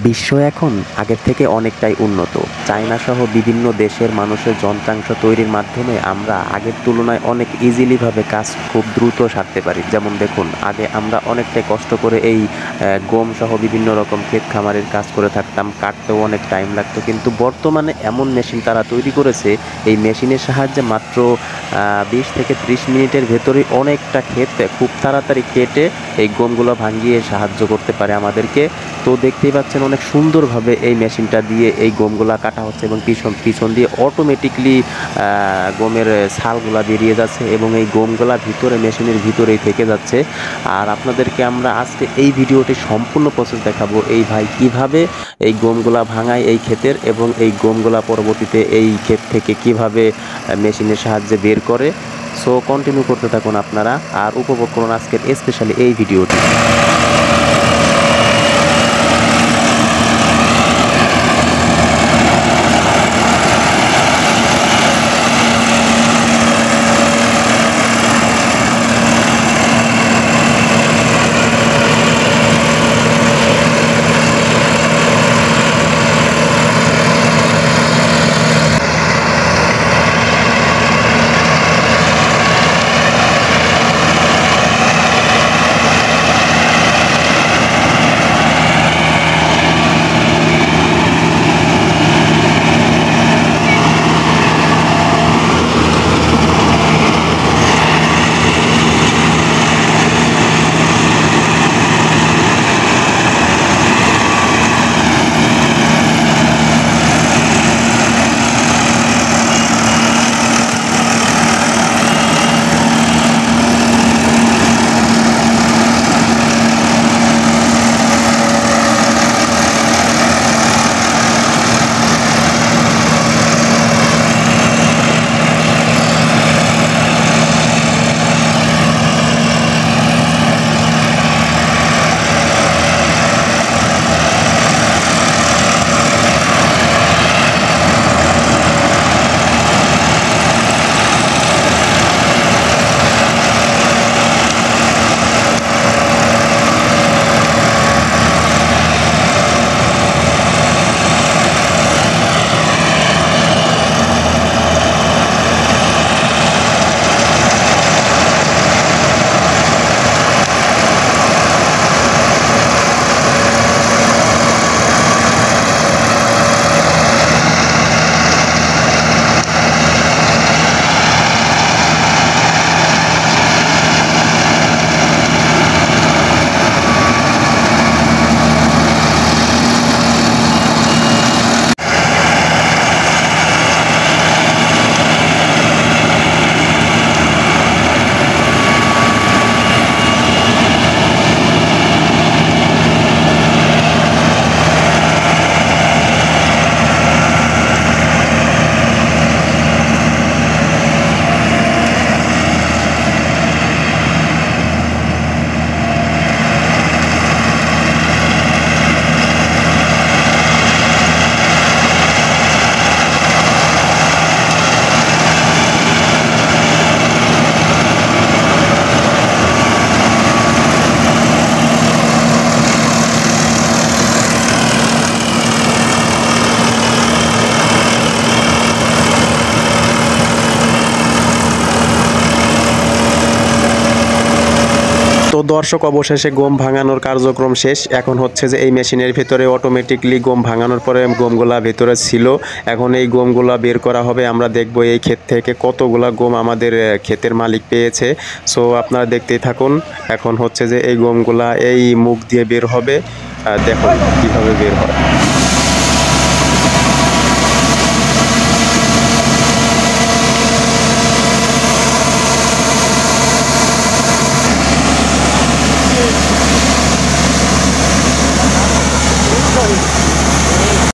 বিশ্ব এখন আগের থেকে অনেকটাই উন্নত। চায়না সহ বিভিন্ন দেশের মানুষের যন্ত্রাংশ তৈরির মাধ্যমে আমরা আগের তুলনায় অনেক ইজিলিভাবে কাজ খুব দ্রুত সারতে পারি। যেমন দেখুন, আগে আমরা অনেকটাই কষ্ট করে এই গম সহ বিভিন্ন রকম ক্ষেত খামারের কাজ করে থাকতাম, কাটতেও অনেক টাইম লাগতো। কিন্তু বর্তমানে এমন মেশিন তারা তৈরি করেছে, এই মেশিনের সাহায্যে মাত্র 20 থেকে 30 মিনিটের ভেতরেই অনেকটা ক্ষেত খুব তাড়াতাড়ি কেটে এই গমগুলো ভাঙিয়ে সাহায্য করতে পারে আমাদেরকে। তো দেখতেই পাচ্ছেন অনেক সুন্দরভাবে এই মেশিনটা দিয়ে এই গমগুলা কাটা হচ্ছে এবং পিছন দিয়ে অটোমেটিকলি গমের ছালগুলা বেরিয়ে যাচ্ছে এবং এই গমগুলা ভিতরে মেশিনের ভিতরেই থেকে যাচ্ছে। আর আপনাদেরকে আমরা আজকে এই ভিডিওটি সম্পূর্ণ প্রসেস দেখাবো, এই ভাই কিভাবে এই গমগুলা ভাঙায় এই ক্ষেতের, এবং এই গমগুলা পরবর্তীতে এই ক্ষেত থেকে কিভাবে মেশিনের সাহায্যে বের করে। সো কন্টিনিউ করতে থাকুন আপনারা আর উপভোগ করুন আজকের স্পেশালি এই ভিডিওটি। তো দর্শক, অবশেষে গম ভাঙানোর কার্যক্রম শেষ। এখন হচ্ছে যে এই মেশিনের ভিতরে অটোমেটিকলি গম ভাঙানোর পরে গমগুলা ভেতরে ছিল, এখন এই গমগুলা বের করা হবে। আমরা দেখব এই ক্ষেত থেকে কতগুলা গম আমাদের ক্ষেতের মালিক পেয়েছে। সো আপনারা দেখতেই থাকুন। এখন হচ্ছে যে এই গমগুলা এই মুখ দিয়ে বের হবে, দেখুন কিভাবে বের হয়।